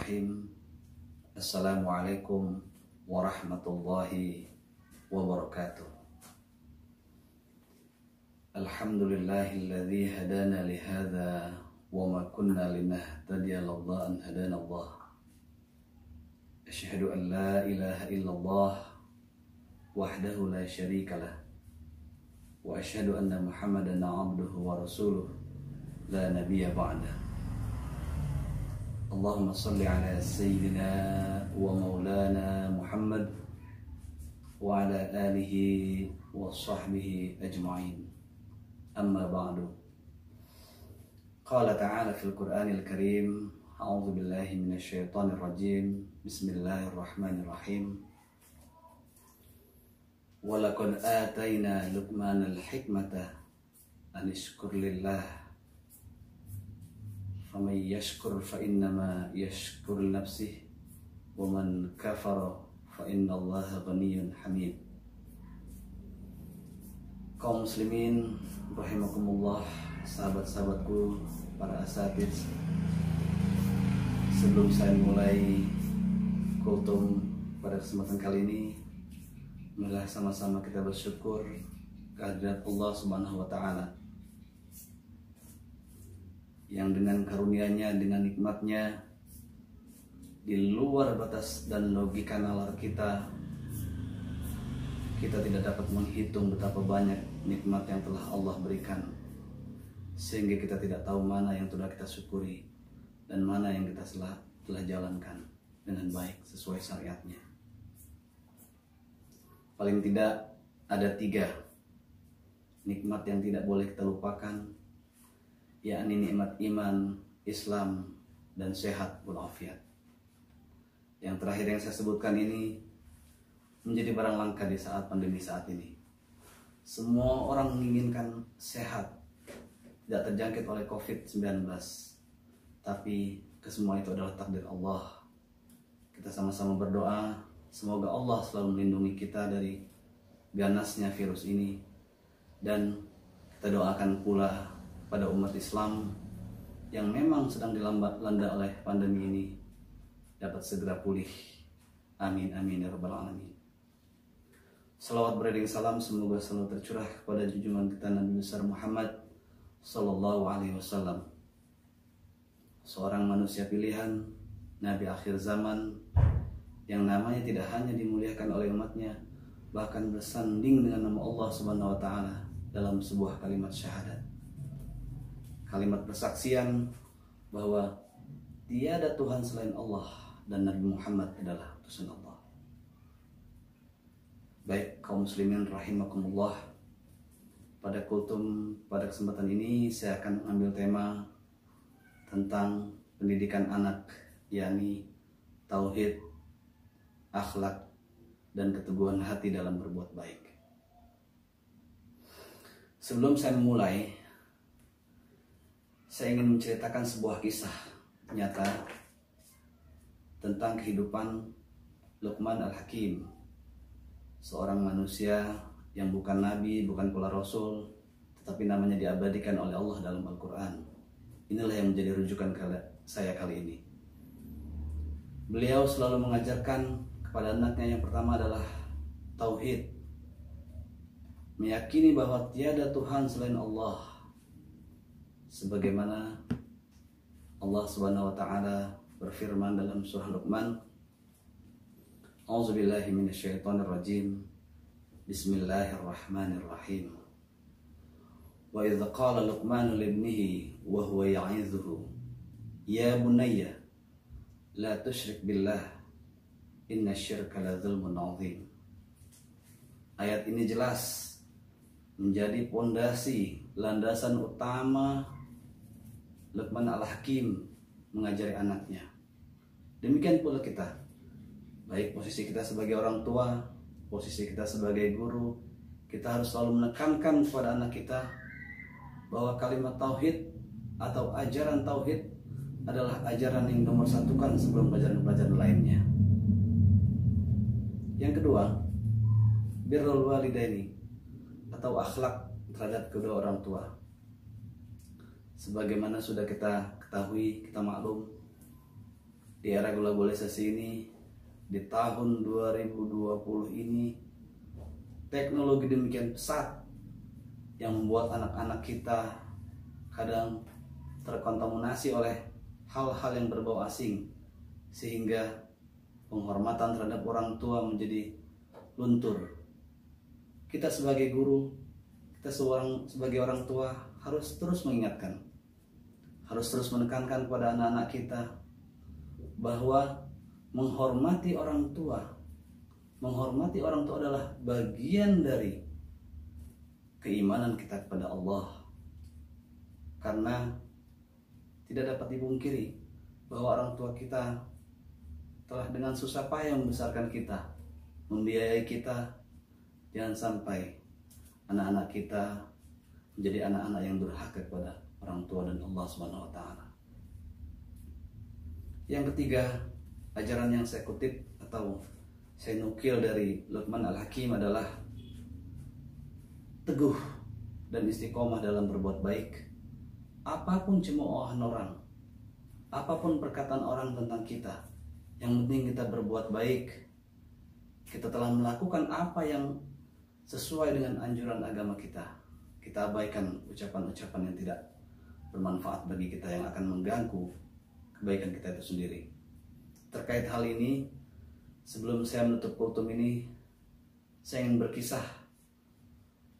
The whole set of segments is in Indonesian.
Bismillahirrahmanirrahim. Assalamualaikum warahmatullahi wabarakatuh. Alhamdulillahilladzi hadana lihadza wa ma kunna linahtadiya laula an hadana Allah. Asyhadu an la ilaha illallah wahdahu la syarikalah wa asyhadu anna Muhammadan abduhu wa rasuluh la nabiyya ba'dah. Allahumma salli ala sayyidina wa maulana Muhammad wa ala alihi wa sahbihi ajma'in. Amma ba'du. Qala ta'ala fil Qur'anil Karim, a'udzu billahi minasy syaithanir rajim. Bismillahirrahmanirrahim. Wa laqad atayna Luqmanal hikmata an ishkur lillah. فَمَنْ يَشْكُرْ فَإِنَّمَا يَشْكُرُ لِنَفْسِهِ وَمَنْ كَفَرَ فَإِنَّ اللَّهَ غَنِيٌّ حَمِيدٌ. Kaum muslimin rahimakumullah, sahabat-sahabatku, para asatiz, sebelum saya mulai kultum pada kesempatan kali ini, marilah sama-sama kita bersyukur kehadirat Allah Subhanahu wa taala yang dengan karunia-Nya, dengan nikmat-Nya, di luar batas dan logika nalar kita tidak dapat menghitung betapa banyak nikmat yang telah Allah berikan, sehingga kita tidak tahu mana yang sudah kita syukuri dan mana yang kita telah jalankan dengan baik sesuai syariatnya. Paling tidak ada 3 nikmat yang tidak boleh kita lupakan, yakni nikmat iman, Islam, dan sehat walafiat. Yang terakhir yang saya sebutkan ini menjadi barang langka di saat pandemi saat ini. Semua orang menginginkan sehat, tidak terjangkit oleh COVID-19, tapi kesemua itu adalah takdir Allah. Kita sama-sama berdoa, semoga Allah selalu melindungi kita dari ganasnya virus ini, dan kita doakan pula pada umat Islam yang memang sedang dilanda oleh pandemi ini dapat segera pulih. Amin amin ya rabbal alamin. Salawat beriring salam semoga selalu tercurah kepada junjungan kita Nabi besar Muhammad sallallahu alaihi wasallam, seorang manusia pilihan, nabi akhir zaman yang namanya tidak hanya dimuliakan oleh umatnya, bahkan bersanding dengan nama Allah Subhanahu wa taala dalam sebuah kalimat syahadat. Kalimat persaksian bahwa tiada Tuhan selain Allah dan Nabi Muhammad adalah utusan Allah. Baik kaum muslimin rahimakumullah, pada kultum pada kesempatan ini saya akan mengambil tema tentang pendidikan anak, yakni tauhid, akhlak, dan keteguhan hati dalam berbuat baik. Sebelum saya memulai, saya ingin menceritakan sebuah kisah nyata tentang kehidupan Luqman Al-Hakim, seorang manusia yang bukan nabi, bukan pula rasul, tetapi namanya diabadikan oleh Allah dalam Al-Quran. Inilah yang menjadi rujukan saya kali ini. Beliau selalu mengajarkan kepada anaknya yang pertama adalah tauhid, meyakini bahwa tiada Tuhan selain Allah, sebagaimana Allah Subhanahu wa taala berfirman dalam surah Luqman, A'udzubillahi minasyaitonir rajim. Bismillahirrahmanirrahim. Wa idz qala Luqman li ibnihi wa huwa ya'idzuhu, ya bunayya la tusyrik billah innasyirka ladzulmun 'adzim. Ayat ini jelas menjadi pondasi, landasan utama Luqman Al-Hakim mengajari anaknya. Demikian pula kita, baik posisi kita sebagai orang tua, posisi kita sebagai guru, kita harus selalu menekankan kepada anak kita bahwa kalimat tauhid atau ajaran tauhid adalah ajaran yang nomor satukan sebelum pelajaran-pelajaran lainnya. Yang kedua, birrul walidaini atau akhlak terhadap kedua orang tua. Sebagaimana sudah kita ketahui, kita maklum di era globalisasi ini, di tahun 2020 ini, teknologi demikian pesat yang membuat anak-anak kita kadang terkontaminasi oleh hal-hal yang berbau asing, sehingga penghormatan terhadap orang tua menjadi luntur. Kita sebagai guru, kita sebagai orang tua harus terus mengingatkan, harus terus menekankan kepada anak-anak kita bahwa menghormati orang tua adalah bagian dari keimanan kita kepada Allah. Karena tidak dapat dipungkiri bahwa orang tua kita telah dengan susah payah membesarkan kita, membiayai kita. Jangan sampai anak-anak kita menjadi anak-anak yang durhaka kepada orang tua dan Allah Subhanahu wa taala. Yang ketiga, ajaran yang saya kutip atau saya nukil dari Luqman Al-Hakim adalah teguh dan istiqomah dalam berbuat baik. Apapun cemoohan orang, apapun perkataan orang tentang kita, yang penting kita berbuat baik. Kita telah melakukan apa yang sesuai dengan anjuran agama kita. Kita abaikan ucapan-ucapan yang tidak bermanfaat bagi kita, yang akan mengganggu kebaikan kita itu sendiri. Terkait hal ini, sebelum saya menutup kultum ini, saya ingin berkisah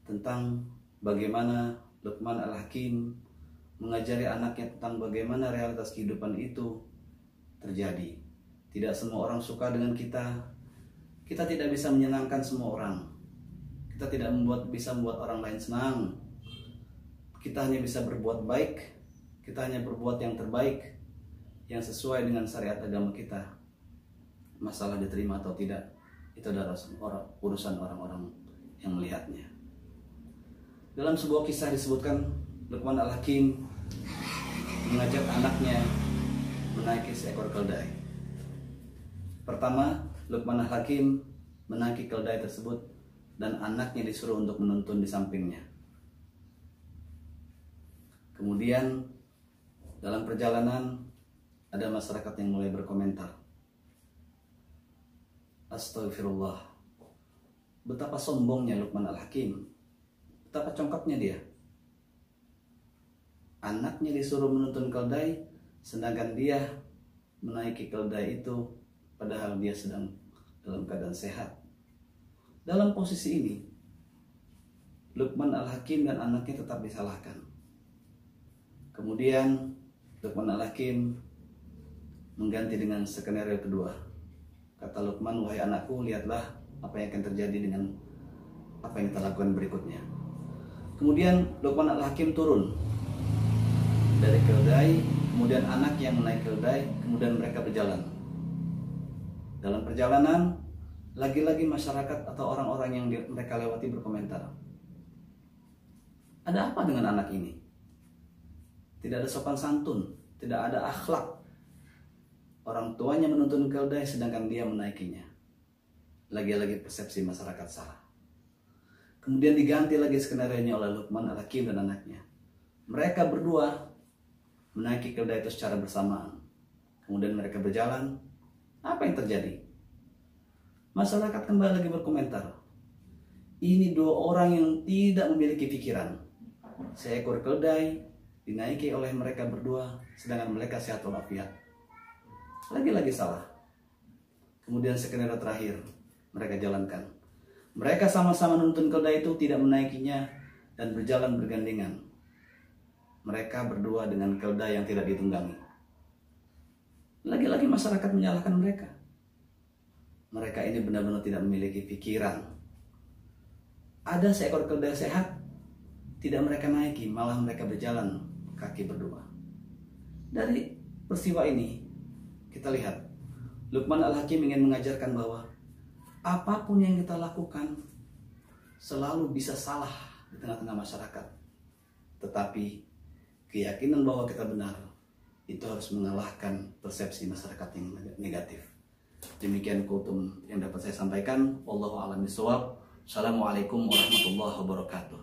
tentang bagaimana Luqman Al-Hakim mengajari anaknya tentang bagaimana realitas kehidupan itu terjadi. Tidak semua orang suka dengan kita. Kita tidak bisa menyenangkan semua orang. Kita tidak bisa membuat orang lain senang. Kita hanya bisa berbuat baik. Kita hanya berbuat yang terbaik, yang sesuai dengan syariat agama kita. Masalah diterima atau tidak, itu adalah urusan orang-orang yang melihatnya. Dalam sebuah kisah disebutkan Luqman Al-Hakim mengajak anaknya menaiki seekor keldai. Pertama, Luqman Al-Hakim menaiki keldai tersebut dan anaknya disuruh untuk menuntun di sampingnya. Kemudian dalam perjalanan ada masyarakat yang mulai berkomentar, astagfirullah, betapa sombongnya Luqman Al-Hakim, betapa congkaknya dia. Anaknya disuruh menuntun keldai, sedangkan dia menaiki keldai itu padahal dia sedang dalam keadaan sehat. Dalam posisi ini, Luqman Al-Hakim dan anaknya tetap disalahkan. Kemudian Luqman Al-Hakim mengganti dengan skenario kedua. Kata Luqman, wahai anakku, lihatlah apa yang akan terjadi dengan apa yang kita lakukan berikutnya. Kemudian Luqman Al-Hakim turun dari keldai, kemudian anak yang menaik keldai, kemudian mereka berjalan. Dalam perjalanan, lagi-lagi masyarakat atau orang-orang yang mereka lewati berkomentar, ada apa dengan anak ini? Tidak ada sopan santun, tidak ada akhlak. Orang tuanya menuntun keldai sedangkan dia menaikinya. Lagi-lagi persepsi masyarakat salah. Kemudian diganti lagi skenario-nya oleh Luqman Al-Hakim dan anaknya. Mereka berdua menaiki keldai itu secara bersamaan. Kemudian mereka berjalan. Apa yang terjadi? Masyarakat kembali lagi berkomentar. Ini dua orang yang tidak memiliki pikiran. Seekor keldai dinaiki oleh mereka berdua, sedangkan mereka sehat walafiat. Lagi-lagi salah. Kemudian skenario terakhir mereka jalankan. Mereka sama-sama menuntun keldai itu, tidak menaikinya dan berjalan bergandengan. Mereka berdua dengan keldai yang tidak ditunggangi. Lagi-lagi masyarakat menyalahkan mereka. Mereka ini benar-benar tidak memiliki pikiran. Ada seekor keldai sehat, tidak mereka naiki, malah mereka berjalan kaki berdua. Dari peristiwa ini kita lihat Luqman Al-Hakim ingin mengajarkan bahwa apapun yang kita lakukan selalu bisa salah di tengah-tengah masyarakat. Tetapi keyakinan bahwa kita benar itu harus mengalahkan persepsi masyarakat yang negatif. Demikian kultum yang dapat saya sampaikan. Wallahu a'lam bishawab. Assalamualaikum warahmatullahi wabarakatuh.